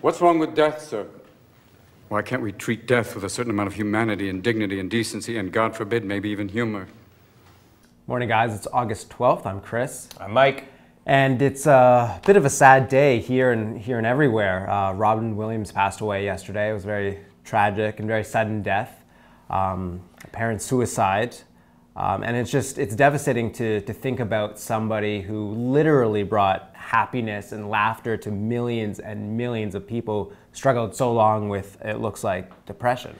What's wrong with death, sir? Why can't we treat death with a certain amount of humanity and dignity and decency and, God forbid, maybe even humor? Morning, guys. It's August 12th. I'm Chris. I'm Mike. And it's a bit of a sad day here and everywhere. Robin Williams passed away yesterday. It was a very tragic and very sudden death. Apparent suicide. And it's devastating to think about somebody who literally brought happiness and laughter to millions and millions of people who struggled so long with, it looks like, depression.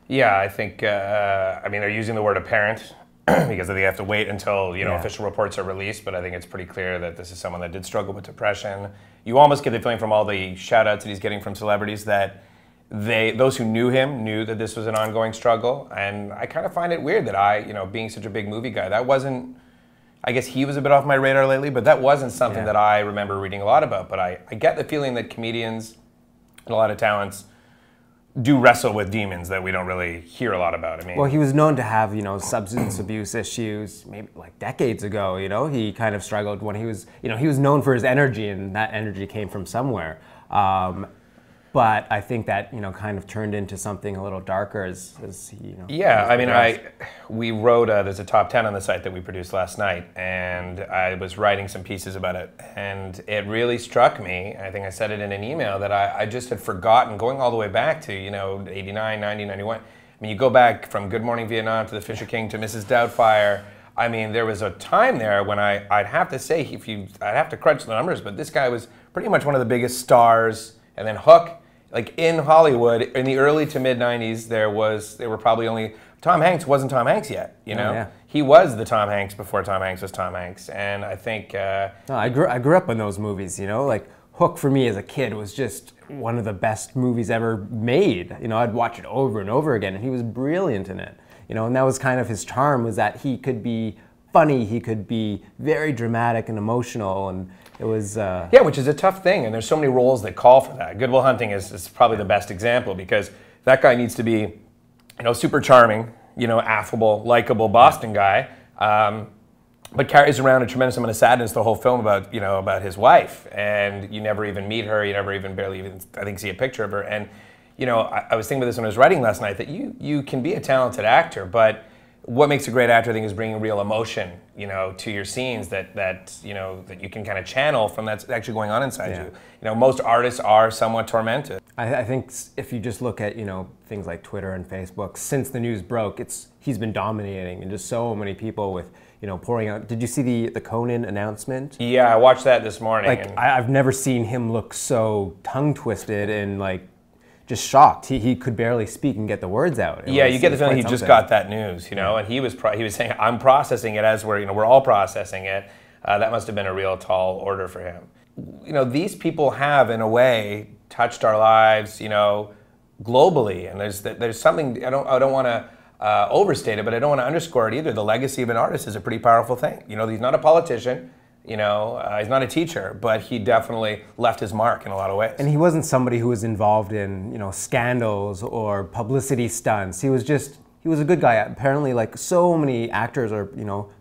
Yeah, I think, I mean, they're using the word apparent because they have to wait until, official reports are released, but I think it's pretty clear that this is someone that did struggle with depression. You almost get the feeling from all the shout-outs that he's getting from celebrities that those who knew him knew that this was an ongoing struggle, and I kind of find it weird that being such a big movie guy, that wasn't, I guess he was a bit off my radar lately, but that wasn't something that I remember reading a lot about. But I get the feeling that comedians and a lot of talents do wrestle with demons that we don't really hear a lot about. I mean, well, he was known to have, substance abuse issues maybe like decades ago, He kind of struggled when he was, he was known for his energy, and that energy came from somewhere. But I think that, kind of turned into something a little darker as Yeah, I mean, we wrote, there's a top 10 on the site that we produced last night, and I was writing some pieces about it, and it really struck me, I think I said it in an email, that I just had forgotten, going all the way back to, 89, 90, 91. I mean, you go back from Good Morning Vietnam to The Fisher King to Mrs. Doubtfire. I mean, there was a time there when I'd have to say, I'd have to crunch the numbers, but this guy was pretty much one of the biggest stars, and then Hook. Like in Hollywood, in the early to mid 90s, there were probably only, Tom Hanks wasn't Tom Hanks yet, Oh, yeah. He was the Tom Hanks before Tom Hanks was Tom Hanks, and I think... No, I grew up in those movies, like Hook for me as a kid was just one of the best movies ever made. I'd watch it over and over again, and he was brilliant in it. And that was kind of his charm, was that he could be funny, he could be very dramatic and emotional, and it was... Yeah, which is a tough thing, and there's so many roles that call for that. Good Will Hunting is probably the best example, because that guy needs to be, super charming, affable, likable Boston guy, but carries around a tremendous amount of sadness the whole film about his wife, and you never even meet her, you never even barely even, I think, see a picture of her, and, I was thinking about this when I was writing last night, that you can be a talented actor, but what makes a great actor, I think, is bringing real emotion, to your scenes that you can kind of channel from that's actually going on inside you. Most artists are somewhat tormented. I think if you just look at, things like Twitter and Facebook, since the news broke, he's been dominating, and just so many people with, pouring out. Did you see the Conan announcement? Yeah, I watched that this morning. Like, I've never seen him look so tongue-twisted and, just shocked. He could barely speak and get the words out. You get the feeling he just got that news, and he was saying, "I'm processing it as we're all processing it." That must have been a real tall order for him. These people have, in a way, touched our lives, globally, and there's something I don't want to overstate it, but I don't want to underscore it either. The legacy of an artist is a pretty powerful thing. He's not a politician. He's not a teacher, but he definitely left his mark in a lot of ways. And he wasn't somebody who was involved in, scandals or publicity stunts. He was a good guy. Apparently, so many actors are,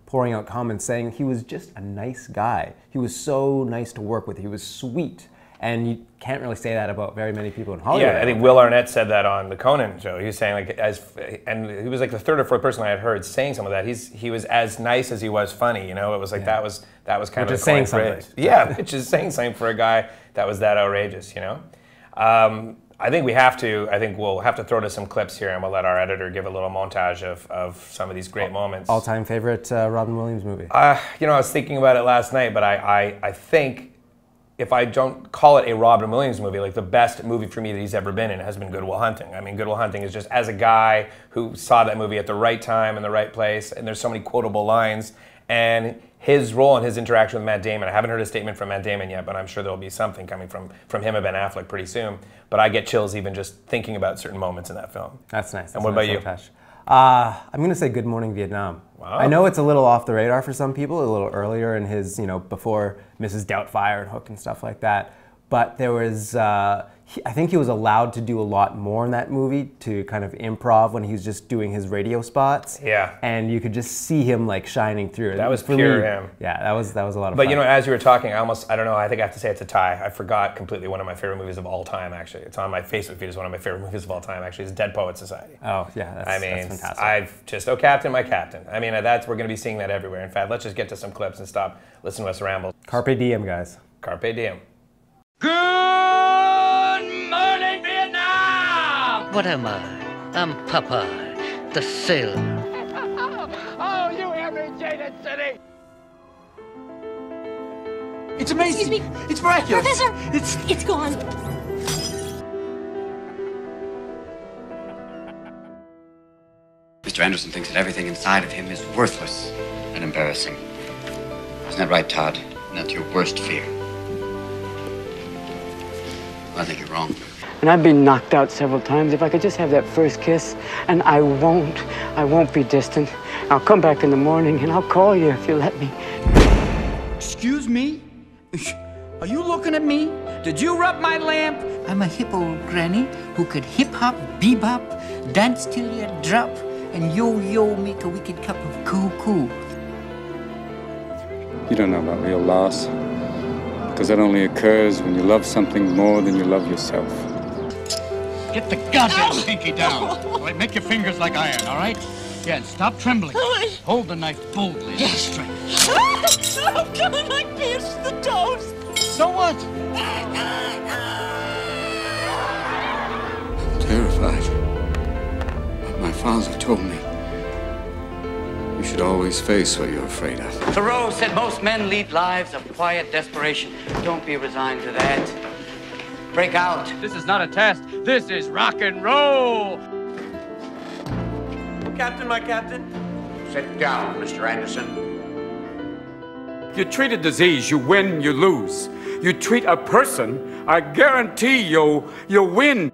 pouring out comments saying he was just a nice guy. He was so nice to work with. He was sweet. And you can't really say that about very many people in Hollywood. Yeah, I think Will Arnett said that on the Conan show. He was saying and he was the third or fourth person I had heard saying some of that. He was as nice as he was funny. It was that was kind of saying something. Yeah, which is saying something for a guy that was that outrageous. I think we'll have to throw to some clips here, and we'll let our editor give a little montage of some of these great moments. All-time favorite Robin Williams movie? I was thinking about it last night, but I think, if I don't call it a Robin Williams movie, the best movie for me that he's ever been in has been Good Will Hunting. I mean, Good Will Hunting is just, as a guy who saw that movie at the right time and the right place, and there's so many quotable lines, and his role and his interaction with Matt Damon. I haven't heard a statement from Matt Damon yet, but I'm sure there'll be something coming from him and Ben Affleck pretty soon. But I get chills even just thinking about certain moments in that film. That's nice. And what about you? I'm going to say Good Morning Vietnam. Wow. I know it's a little off the radar for some people, a little earlier in his, before Mrs. Doubtfire and Hook and stuff like that. but there was, I think he was allowed to do a lot more in that movie to kind of improv when he was just doing his radio spots. Yeah. And you could just see him like shining through. That was pure him. Yeah, that was a lot of fun. But you know, as you were talking, I don't know, I think I have to say it's a tie. I forgot completely one of my favorite movies of all time, actually. It's on my Facebook feed as one of my favorite movies of all time, actually. It's Dead Poets Society. Oh, yeah, that's fantastic. Oh, Captain, my Captain. I mean, we're going to be seeing that everywhere. In fact, let's just get to some clips and stop listening to us ramble. Carpe diem, guys. Carpe diem. Good morning, Vietnam! What am I? I'm Papa, the sailor. Oh, you hear me, Jaded City? It's amazing. Excuse me. It's miraculous. Professor, it's gone. Mr. Anderson thinks that everything inside of him is worthless and embarrassing. Isn't that right, Todd? And that's your worst fear. I think you're wrong. And I've been knocked out several times. If I could just have that first kiss, and I won't be distant. I'll come back in the morning and I'll call you if you let me. Excuse me? Are you looking at me? Did you rub my lamp? I'm a hippo granny who could hip-hop, bebop, dance till you drop, and yo-yo make a wicked cup of coo-coo. You don't know about real loss, because that only occurs when you love something more than you love yourself. Get the goddamn pinky down. All right, make your fingers like iron, all right? Yeah, and stop trembling. Hold the knife boldly and straight. Oh, God, I pierced the toes. So what? I'm terrified. My father told me you should always face what you're afraid of. Thoreau said most men lead lives of quiet desperation. Don't be resigned to that. Break out. This is not a test. This is rock and roll. Captain, my captain. Sit down, Mr. Anderson. You treat a disease, you win, you lose. You treat a person, I guarantee you'll win.